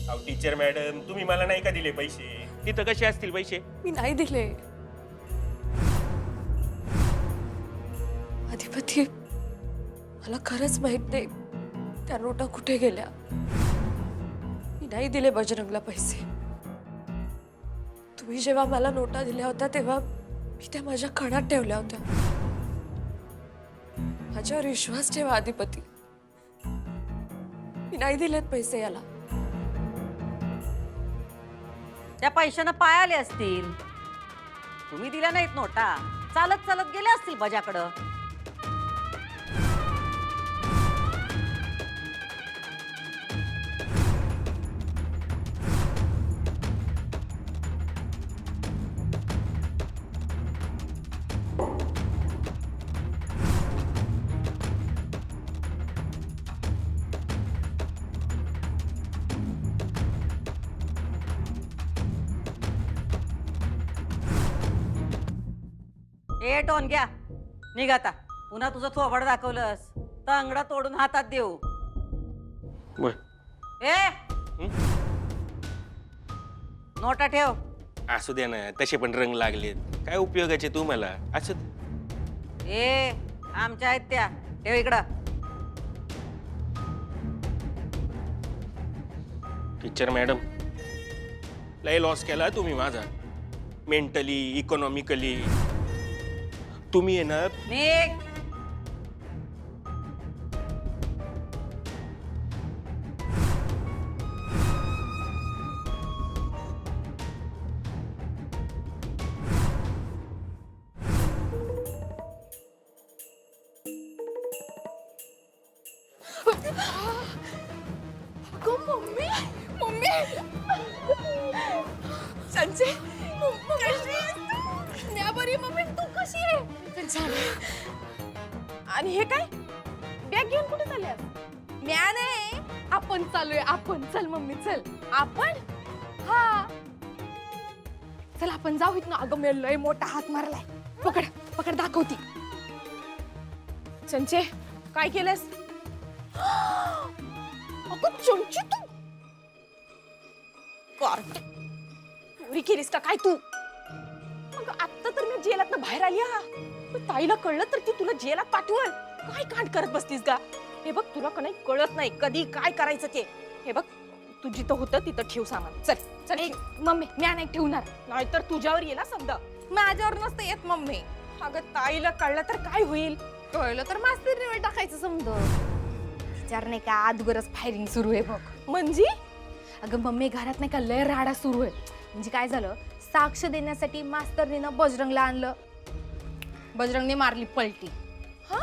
अहो teacher madam, तुम्ही मला नाही का दिले पैसे? तिथं कसे असतील पैसे? मी नाही दिले. अधिपती, मला खरंच माहित नाही त्या नोटा कुठे गेल्या. मी नाही दिले बजरंगला पैसे. तुम्ही जेव्हा मला नोटा दिल्या होत्या तेव्हा मी त्या माझ्या खणात ठेवल्या होत्या. माझ्यावर विश्वास ठेवा अधिपती. मी नाही दिलेत पैसे याला. त्या पैशानं पाय आले असतील. तुम्ही दिल्या नाहीत नोटा, चालत चालत गेले असतील बजाकडं. ए टोन घ्या, निघ आता. पुन्हा तुझं थोबड दाखवलंस तर अंगडा तोडून हातात देऊ. बर. ए नोटा ठेव. असू द्या ना, तसे पण रंग लागलेत. काय उपयोगाचे तुम्हाला? असू दे. ए आमच्या आहेत त्या, ठेव इकडं. टीचर मॅडम, लय लॉस केला तुम्ही माझा, मेंटली, इकॉनॉमिकली. तुम्ही आहे ना. निघ. मम्मी, मम्मी, संजय, कशी आहेस तू? मी बरी. मम्मी तू कशी आहे? पण छान आहे. आणि हे काय बॅग घेऊन कुठे चालले? म्या नाही, आपण चालूय. आपण चल मम्मी, चल. आपण? हा चल आपण जाऊ इथनं. अगं मी लय मोठा हात मारलाय. पकड पकड, दाखवती. संजय काय केलंस? अगं चमची तू कार्टे चोरी केलीस का काय तू? मग आता तर मी जेलात बाहेर आली. हा ताईला कळलं तर ती तुला जेलात पाठवल. काय कांड करत बसतीस का? हे बघ, तुला का नाही कळत नाही कधी काय करायचं ते. हे बघ, तू जिथं होतं तिथं ठेव सामान. चल चल. मम्मी मी नाही ठेवणार, नाहीतर तुझ्यावर येईल समजा. माझ्यावर नसतं येत मम्मी. अगं ताईला कळलं तर काय होईल? कळलं तर मास्तर टाकायचं समजा. विचार नाही का, आजगरच फायरिंग सुरू आहे बघ. म्हणजे अगं मम्मी, घरात नाही का लय राडा सुरू आहे. म्हणजे काय झालं, साक्ष देण्यासाठी मास्तरनीनं बजरंगला आणलं. बजरंगने मारली पलटी. हा,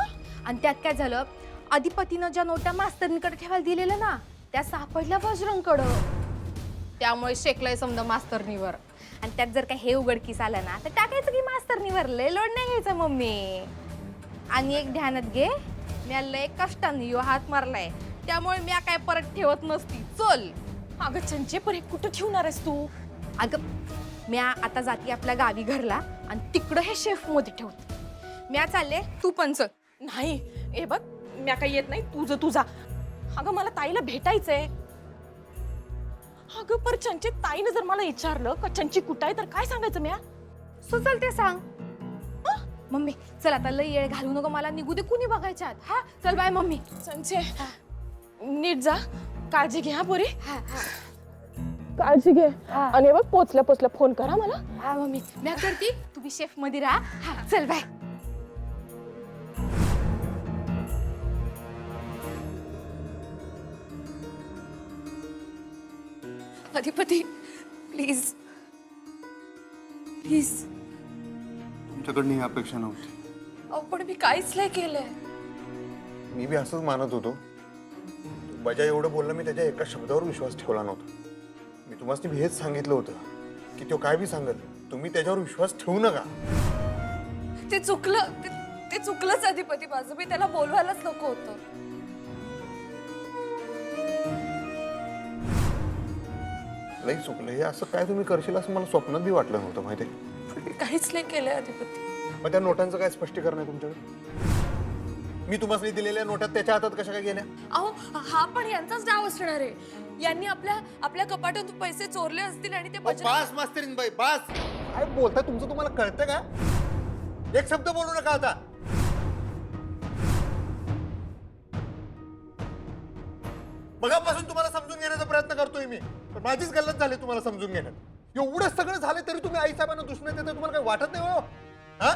आणि त्यात काय झालं, अधिपतीनं ज्या नोटा मास्तरनीकडे ठेवायला दिलेल्या ना, त्या सापडल्या बजरंगकडं. त्यामुळे शेकलंय समजा मास्तरनीवर. आणि त्यात जर का हे उघडकीस आलं ना, तर टाकायचं की मास्तरनीवर. लय लोड नाही घ्यायचा मम्मी. आणि एक ध्यानात घे, म्या लय कष्टाने यो हात मारलाय, त्यामुळे म्या काय परत ठेवत नसती. चल. अगं चंचे, पण हे कुठं ठेवणार आहेस तू? अगं म्या आता जाती आपल्या गावी घरला, आणि तिकडं हे शेफ मध्ये ठेवते. म्या चालले, तू पण चल. नाही, हे बघ, म्या काही येत नाही, तुझं तुझा. अगं मला ताईला भेटायचंय. अगं पर चंचे, ताईनं जर मला विचारलं का चंची कुठं आहे, तर काय सांगायचं म्या? सुचल ते सांग. मम्मी चल, आता लई येळ घालू नको, मला निघू दे, कुणी बघायच्यात. हा चल, बाय मम्मी. संचे नीट जा, काळजी घे. हा पोरी, काळजी घे. आणि बघ, पोचल्या पोचल्या फोन करा मला. हा मम्मी, मी करती, तुम्ही शेफ मध्ये राहा. हा चल, बाय. Adhipati please please. तुमच्याकडनं ही अपेक्षा नव्हती. अहो पण मी काहीच नाही केलंय. मी बी असंच मानत होतो. बजा एवढं बोलला, मी त्याच्या एका शब्दावर विश्वास ठेवला नव्हता. मी तुम्हाला हेच सांगितलं होतं की तो काय बी सांगेल, तुम्ही त्याच्यावर विश्वास ठेवू नका. ते चुकलं, ते चुकलंच अधिपती माझं. मी त्याला बोलवायलाच नको होतं. लई चुकलं. हे असं काय तुम्ही करशील असं मला स्वप्नात बी वाटलं नव्हतं, माहिती आहे. मी काहीच नाही केलंय अधिपती. मग त्या नोटांचं काय स्पष्टीकरण आहे तुमच्याकडे? मी तुम्हाला दिलेल्या नोटात त्याच्या हातात कशा काय गेल्या? अहो हा पण यांचाच डाव असणार आहे. यांनी आपल्या आपल्या कपाटातून पैसे चोरले असतील आणि ते बास मास्तरीन बाई बास. काय बोलताय तुमचं तुम्हाला कळतं का? एक शब्द बोलू नका आता. मगापासून तुम्हाला समजून घेण्याचा प्रयत्न करतोय मी, पण माझीच गल्लत झाली तुम्हाला समजून घेण्यात. एवढं सगळं झालं तरी तुम्ही आई साहेबांना दुश्मन देता, तुम्हाला काही वाटत नाही हो? हा?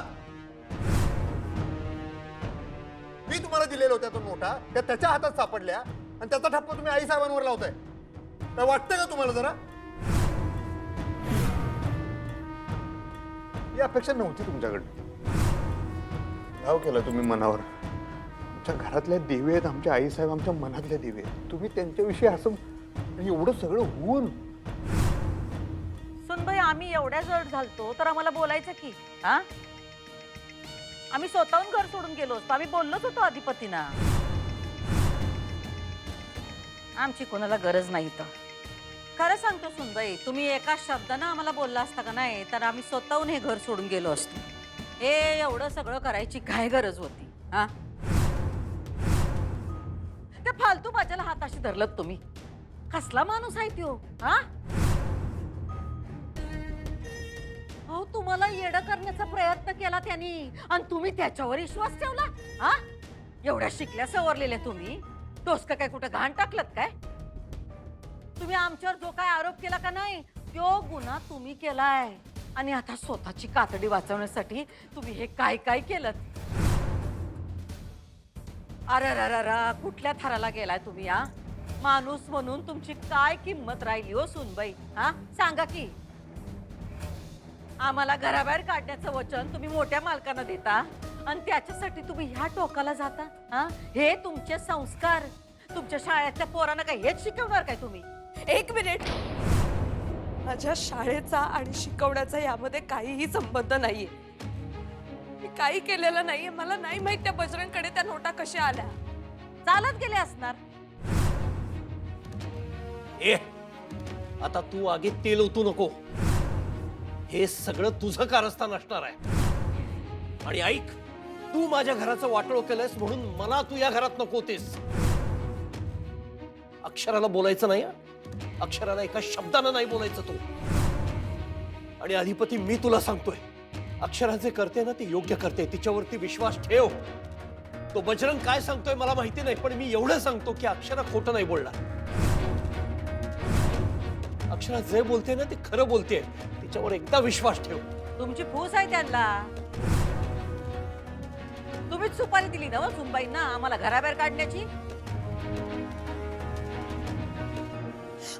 मी तुम्हाला दिलेल्या होत्या तो नोटा, त्या त्याच्या हातात सापडल्या आणि त्याचा ठप्पा तुम्ही आई साहेबांवर लावताय. काय वाटतं का तुम्हाला जरा? ही अपेक्षा नव्हती तुमच्याकडे. गाव केलं तुम्ही मनावर. आमच्या घरातल्या देवी आहेत आमच्या आई साहेब, आमच्या मनातल्या देवी आहेत. तुम्ही त्यांच्याविषयी असं एवढं सगळं होऊन. सुनबाई, आम्ही एवढ्या जड घालतो तर आम्हाला बोलायचं की? हा, आम्ही स्वतःहून घर सोडून गेलो असतो. आम्ही बोललोच होतो अधिपतींना. आमची कोणाला गरज नाही. तर खरं सांगतो सुनबाई, तुम्ही एका शब्दानं आम्हाला बोलला असता का नाही तर आम्ही स्वतःहून हे घर सोडून गेलो असतो. हे एवढं सगळं करायची काय गरज होती? हा, त्या फालतू माझ्याला हाताशी धरलत तुम्ही. कसला माणूस आहे त्यो? हा, अहो, तुम्हाला येडं करण्याचा प्रयत्न केला त्यांनी आणि तुम्ही त्याच्यावर विश्वास ठेवला. हा, एवढ्या शिकल्या सवरलेल्या तुम्ही टोचकं काय कुठं घाण टाकलत काय? तुम्ही आमच्यावर जो काय आरोप केला का नाही तो गुन्हा तुम्ही केलाय आणि आता स्वतःची कातडी वाचवण्यासाठी तुम्ही हे काय काय केलं? अरे कुठल्या थराला गेलाय तुम्ही? हा, माणूस म्हणून तुमची काय किंमत राहिली हो सुनबाई? हा, सांगा की. आम्हाला घराबाहेर काढण्याचं वचन तुम्ही मोठ्या मालकांना देता आणि त्याच्यासाठी तुम्ही ह्या टोकाला जाता? हा, हे तुमचे संस्कार तुमच्या शाळेतल्या पोरांना काय हेच शिकवणार काय तुम्ही? एक मिनिट. माझ्या शाळेचा आणि शिकवण्याचा यामध्ये काहीही संबंध नाहीये. मी काही केलेलं नाहीये. मला नाही माहित त्या बजरंगकडे त्या नोटा कशा आल्या. चालत गेले असणार. ए, आता तू आगीत तेल ओतू नको. हे सगळं तुझं कारस्थान असणार आहे. आणि ऐक, तू माझ्या घराचं वाटोळ केलंयस म्हणून मला तू या घरात नको होतेस. अक्षराला बोलायचं नाही. अक्षराला एका शब्दानं नाही बोलायचं तू. आणि अधिपती, मी तुला सांगतोय, अक्षरा जे करते ना ते योग्य करते. तिच्यावरती विश्वास ठेव. तो बजरंग काय सांगतोय मला माहिती नाही, पण मी एवढं सांगतो की अक्षरा खोटं नाही बोलणार. अक्षरा जे बोलते ना ते खरं बोलते. तिच्यावर एकदा विश्वास ठेव. तुमची फूस आहे त्यांना. तुम्हीच सुपारी दिली ना सुनबाईंना आम्हाला घराबाहेर काढण्याची.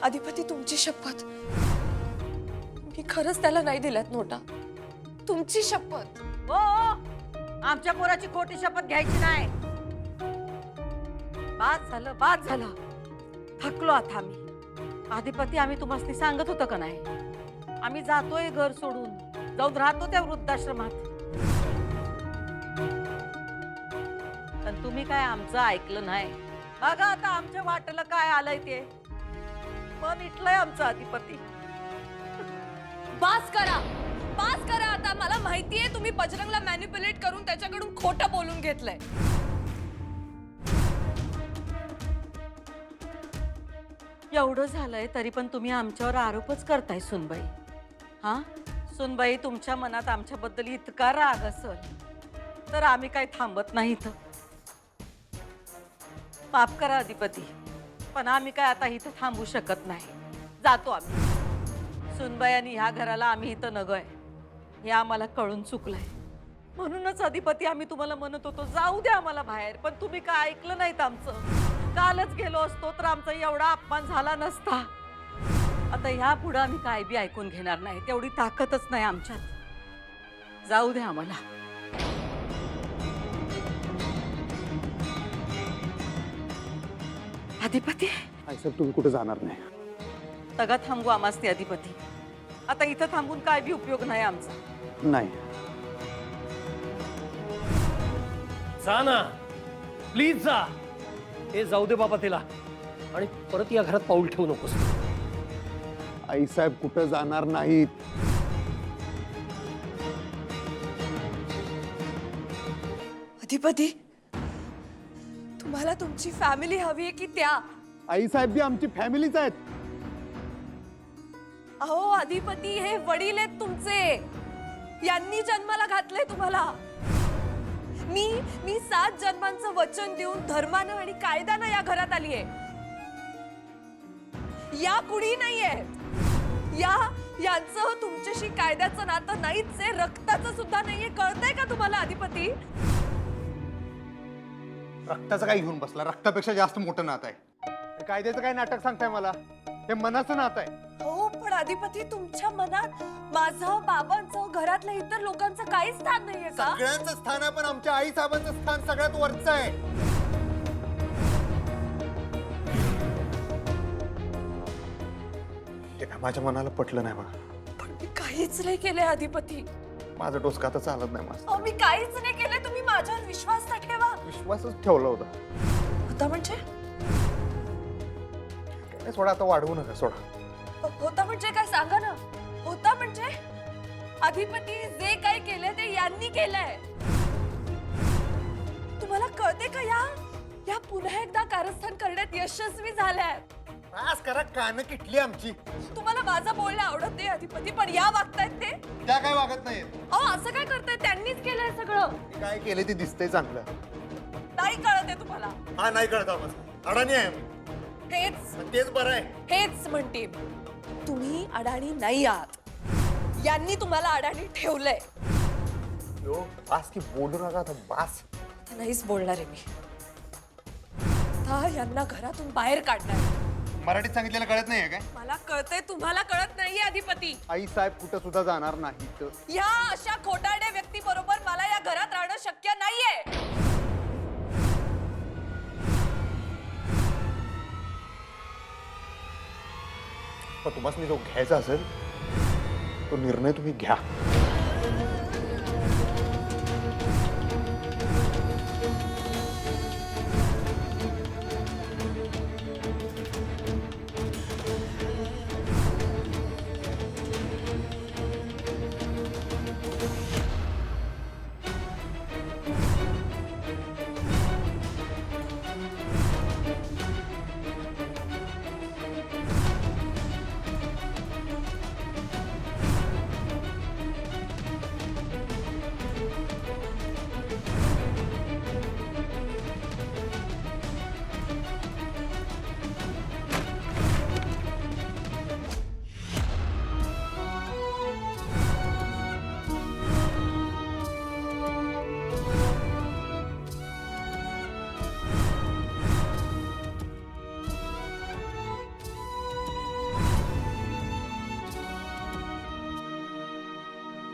अधिपती, तुमची शपथ, मी खरंच त्याला नाही दिल्यात नोटा. तुमची शपथ. हो, आमच्या पोराची खोटी शपथ घ्यायची नाही. बाद झालं. थकलो आता आम्ही. अधिपती, आम्ही तुम्हाला सांगत होतं का नाही? आम्ही जातोय घर सोडून, जाऊन राहतो त्या वृद्धाश्रमात. पण तुम्ही काय आमचं ऐकलं नाही. बघा आता आमच्या वाटेला काय आलंय ते. मन इटलंय आमचं अधिपती. बास करा. बास करा आता. मला माहितीये तुम्ही बजरंगला मॅनिप्युलेट करून त्याच्याकडून खोटं बोलून घेतलंय. एवढं झालंय तरी पण तुम्ही आमच्यावर आरोपच करताय सुनबाई. हा, सुनबाई, तुमच्या मनात आमच्याबद्दल इतका राग असेल तर आम्ही काय थांबत नाही इथं. माफ करा अधिपती, पण आम्ही काय आता इथं थांबू शकत नाही. जातो आम्ही. सुनबाई आणि ह्या घराला आम्ही इथं नगोय हे आम्हाला कळून चुकलंय. म्हणूनच अधिपती आम्ही तुम्हाला म्हणत होतो जाऊ द्या आम्हाला बाहेर, पण तुम्ही काय ऐकलं नाहीत आमचं. कालच गेलो असतो तर आमचा एवढा अपमान झाला नसता. आता ह्या पुढे आम्ही काय बी ऐकून घेणार नाही. तेवढी ताकदच नाही आमच्यात. जाऊ द्या आम्हाला. अधिपती, साहेब, तुम्ही कुठे जाणार नाही. तगा थांबू आम्हाच ते अधिपती. आता इथं थांबून काय बी उपयोग नाही आमचा. नाही, जा ना, प्लीज जा. हे जाऊ दे बाबा तिला. आणि परत या घरात पाऊल ठेवू नकोस. आई साहेब कुठे जाणार नाहीत. अधिपती, तुम्हाला तुमची फॅमिली हवी आहे की त्या? आईसाहेब बी आमची फॅमिलीच आहेत. अहो अधिपती, हे वडील आहेत तुमचे. यांनी जन्माला घातलंय तुम्हाला. मी 7 जन्मांचं वचन देऊन धर्मानं आणि कायद्यानं या घरात आलीये. या कुणी नाहीये. यांचं तुमच्याशी कायद्याचं नातं नाहीच आहे, रक्ताचं सुद्धा नाहीये. कळतंय का तुम्हाला अधिपती? रक्ताचं काय घेऊन बसला? रक्तापेक्षा जास्त मोठं नातं आहे. हे कायद्याचं काय नाटक सांगताय मला? हे मनाचं नातं आहे. हो, पण अधिपती तुमच्या मनात माझं, बाबांचं, घरातल्या इतर लोकांचं काहीच स्थान नाहीये का? सगळ्यांचं स्थान आहे, पण आमच्या आई साहेबांचं स्थान सगळ्यात वरचं आहे. ते काय माझ्या मनाला पटलं नाही बघा. पण मी काहीच नाही केलंय अधिपती. माझं डोसकं आता चालत नाही माझं. अहो, मी काहीच नाही केलंय. तुम्ही माझ्यावर विश्वास तर ठेवा. विश्वासच ठेवला होता. होता म्हणजे? काय सोडा, आता वाढवू नका, सोडा. होता म्हणजे काय सांगा ना. होता म्हणजे अधिपती जे काय केलंय ते यांनी केलंय. तुम्हाला कळते का या पुन्हा एकदा कारस्थान करण्यात यशस्वी झाल्यात. आज करा, कान किटली आमची. तुम्हाला माझं बोलणं आवडत नाही अधिपती, पण या वागतायत ते. त्या काय वागत नाहीत. अहो, असं काय करताय? त्यांनीच केलंय सगळं. ते काय केलं ते दिसतंय चांगलं. नाही कळत आहे तुम्हाला. हा, नाही कळत आम्हाला. अडाणी आहे आम्ही. तेच बरं आहे. हेच म्हणते. तुम्ही अडाणी नाही आहात. यांनी तुम्हाला अडाणी ठेवलंय. यो, बास की बोलू नका आता, बास. नाहीच बोलणार आहे मी. आता यांना घरातून बाहेर काढणार. मराठीत सांगितलेलं कळत नाहीये काय? मला कळतंय, तुम्हाला कळत नाहीये अधिपती. आई साहेब कुठं सुद्धा जाणार नाहीत. या अशा खोटारड्या व्यक्ती बरोबर मला या घरात राहणं शक्य नाहीये. पण तुम्हाला जो घ्यायचा असेल तो निर्णय तुम्ही घ्या.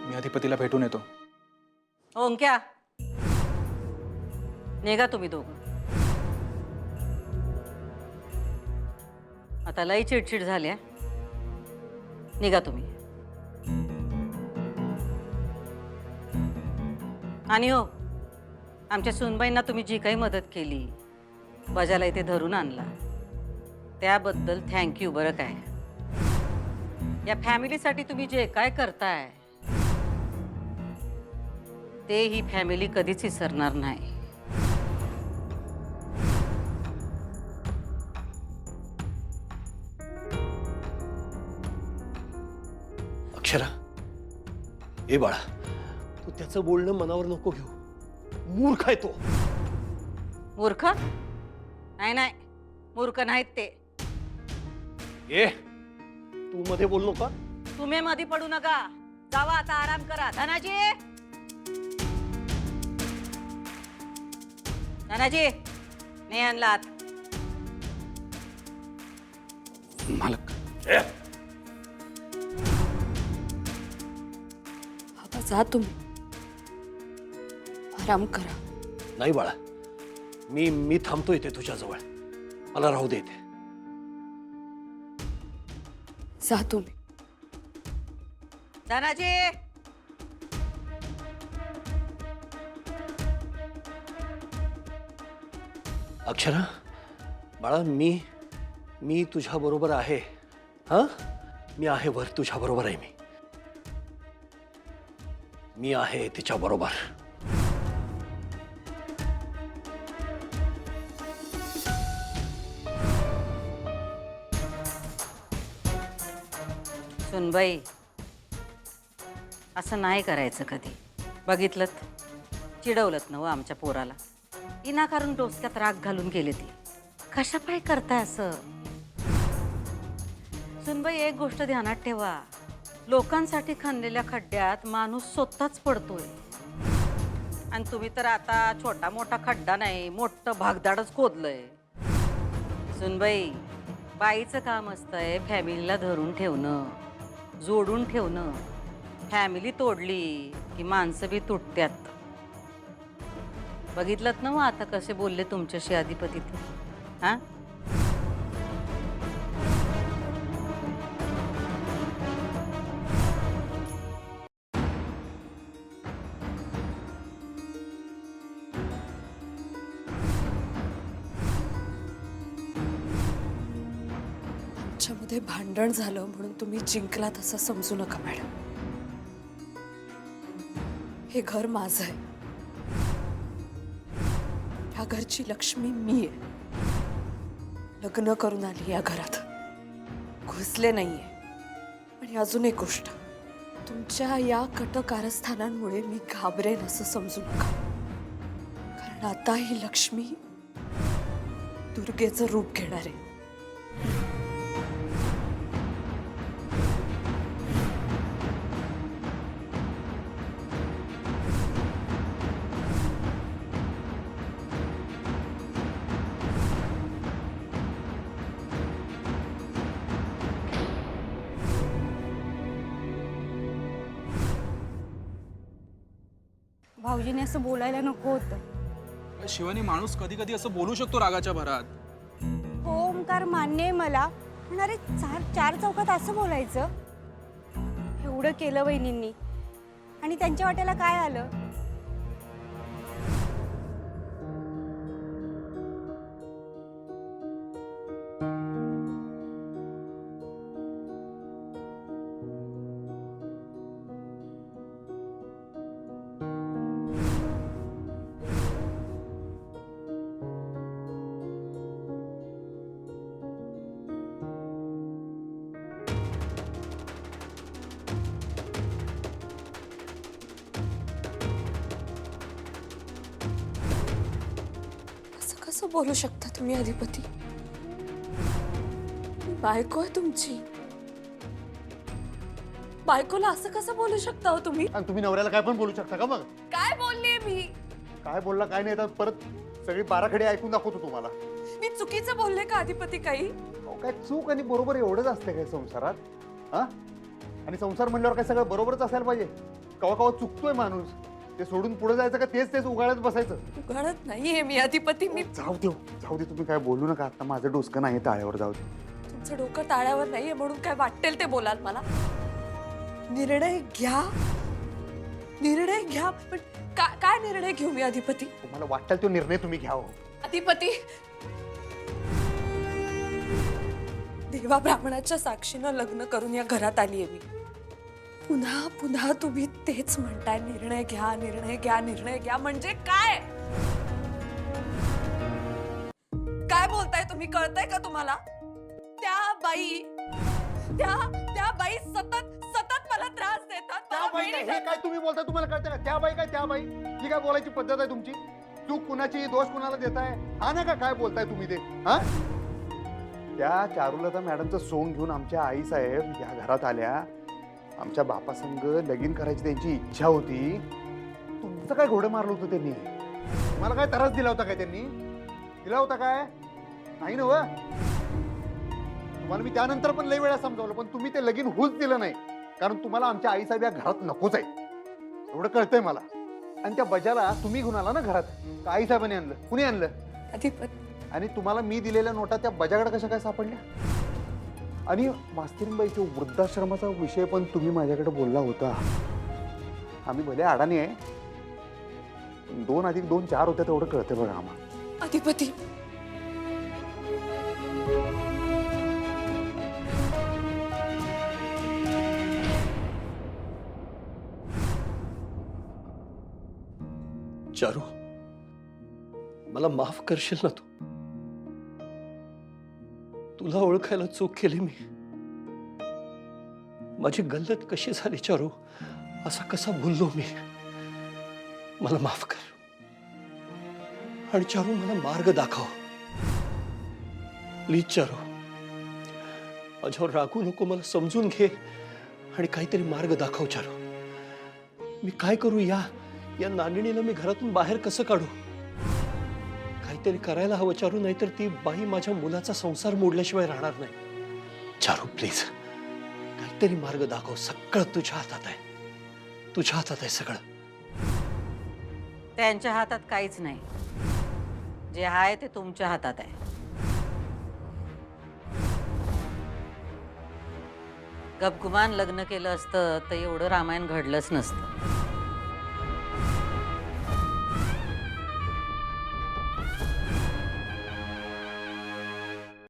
मी अधिपतीला भेटून येतो. ओंक्या, निघा तुम्ही दोघं. आता लई चिडचिड झाल्या. निघा तुम्ही. आणि हो, आमच्या सुनबाईंना तुम्ही जी काही मदत केली, बजाला इथे धरून आणला, त्याबद्दल थँक्यू. बरं काय, या फॅमिलीसाठी तुम्ही जे काय करताय ते ही फॅमिली कधीच विसरणार नाही. अक्षरा, ए बाळा, तू त्याचं बोलणं मनावर नको घेऊ. मूर्ख आहे तो. मूर्ख नाही, नाही मूर्ख नाहीत ते. ए, तू मध्ये बोल नका. तुम्ही मध्ये पडू नका. जावा आता, आराम करा. धनाजी, धनाजी, नाही आणलात. मालक, बाबा जा तुम्ही, आराम करा. नाही बाळा, मी थांबतोय इथे तुझ्याजवळ. मला राहू दे इथे. जा तुम्ही. धनाजी, अक्षरा बाळा, मी तुझ्या बरोबर आहे. हा, मी आहे वर, तुझ्या बरोबर आहे. मी आहे तिच्या बरोबर. सुनबाई, असं नाही करायचं कधी. बघितलं, चिडवलत ना आमच्या पोराला. विनाकारण डोसक्यात राग घालून गेले ती. कशा पाय करताय असं? सुनबाई, एक गोष्ट ध्यानात ठेवा, लोकांसाठी खणलेल्या खड्ड्यात माणूस स्वतःच पडतोय. आणि तुम्ही तर आता छोटा मोठा खड्डा नाही, मोठं भागदाडच खोदलंय. सुनबाई, बाईचं काम असतंय फॅमिलीला धरून ठेवणं, जोडून ठेवणं. फॅमिली तोडली की माणसं बी तुटत्यात. बघितलं ना आता कसे बोलले तुमच्याशी अधिपती ते. हा, आमच्यामध्ये भांडण झालं म्हणून तुम्ही जिंकलात असं समजू नका मॅडम. हे घर माझं आहे. या घरची लक्ष्मी मी आहे. लग्न करून आली या घरात, घुसले नाहीये. आणि अजून एक गोष्ट, तुमच्या या कट कारस्थानांमुळे मी घाबरेन असं समजू नका. कारण आता ही लक्ष्मी दुर्गेचं रूप घेणार आहे. भाऊजीने असं बोलायला नको होतं. शिवानी, माणूस कधी कधी असं बोलू शकतो रागाच्या भरात. हो ओंकार, मान्य आहे मला, पण अरे चार चौकात असं बोलायचं? एवढं केलं वहिनींनी आणि त्यांच्या वाट्याला काय आलं? कसं बोलू शकता तुम्ही अधिपती? बायको आहे तुमची. बायकोला असं कसं बोलू शकता हो तुम्ही? आणि तुम्ही नवऱ्याला काय पण बोलू शकता का? मग काय बोलले मी? काय बोलला काय नाही, तर परत सगळी बाराखडी ऐकून दाखवतो तुम्हाला. मी चुकीचं बोलले का अधिपती काही? अहो, काय चूक आणि बरोबर एवढंच असते काय संसारात? हा, आणि संसार म्हणल्यावर काय सगळं बरोबरच असायला पाहिजे? कवा कवा चुकतोय माणूस, ते सोडून पुढे जायचं का तेच उगाळत बसायचं? उघडत नाहीये मी अधिपती. मी जाऊ दे तुम्ही काय बोलू नका. आता माझं डोसकं नाही ताळ्यावर. जाऊ दे. तुमचं डोकं ताळ्यावर नाहीये म्हणून काय वाटेल ते बोलाल मला. निर्णय घ्या, निर्णय घ्या. पण काय निर्णय घेऊ मी अधिपती? तुम्हाला वाटेल तो निर्णय तुम्ही घ्या. अधिपती, देवा ब्राह्मणाच्या साक्षीनं लग्न करून या घरात आलीये मी. पुन्हा पुन्हा तुम्ही तेच म्हणताय, निर्णय घ्या, निर्णय घ्या, निर्णय घ्या. म्हणजे काय काय बोलताय तुम्ही? कळतंय का तुम्हाला? त्या बाई सतत मला त्रास देतात. त्या बाई काय, हे काय तुम्ही बोलताय? तुम्हाला कळतं का? त्या बाई काय, त्या बाई ही काय बोलायची पद्धत आहे तुमची? चूक कुणाची, दोष कुणाला देताय? हा ना का काय बोलताय तुम्ही ते? हा, त्या चारुलता मॅडमचं सोंग घेऊन आमच्या आई साहेब या घरात आल्या. आमच्या बापासंग लगीन करायची त्यांची इच्छा होती. तुमचं काय घोडं मारलं होतं त्यांनी? मला काय त्रास दिला होता काय त्यांनी? दिला होता काय? नाही ना. तुम्हाला मी त्यानंतर पण लई वेळा समजावलं, पण तुम्ही ते लगीन होऊच दिलं नाही. कारण तुम्हाला आमच्या आई साहेब या घरात नकोच आहे, एवढं कळतंय मला. आणि त्या बजाला तुम्ही घेऊन आला ना घरात, का आई साहेबांनी आणलं? कुणी आणलं? अधिपती, आणि तुम्हाला मी दिलेल्या नोटा त्या बजाकडे कशा काय सापडल्या? आणि मास्तरीनबाईच्या वृद्धाश्रमाचा विषय पण तुम्ही माझ्याकडे बोलला होता. आम्ही भले अडाणी आहे, 2 + 2 4 होत्या तेवढं कळतं बघा आम्हाला. अधिपती, चारू, मला माफ करशील ना तू? तुला ओळखायला चूक केली मी. माझी गल्लत कशी झाली चारू, असा कसा बोललो मी. मला माफ कर. आणि चारू मला मार्ग दाखव प्लीज. चारू माझ्यावर रागू नको, मला समजून घे आणि काहीतरी मार्ग दाखव. चारू मी काय करू, या नागिणीला मी घरातून बाहेर कसं काढू? काहीतरी करायला हवं चारू, नाहीतर ती बाई माझ्या मुलाचा संसार मोडल्याशिवाय राहणार नाही. चारू प्लीज काहीतरी मार्ग दाखव. सगळं तुझ्या हातात आहे, तुझ्या हातात आहे सगळं. त्यांच्या हातात काहीच नाही. जे आहे ते तुमच्या हातात आहे. गपगुमान लग्न केलं असतं तर एवढं रामायण घडलंच नसतं.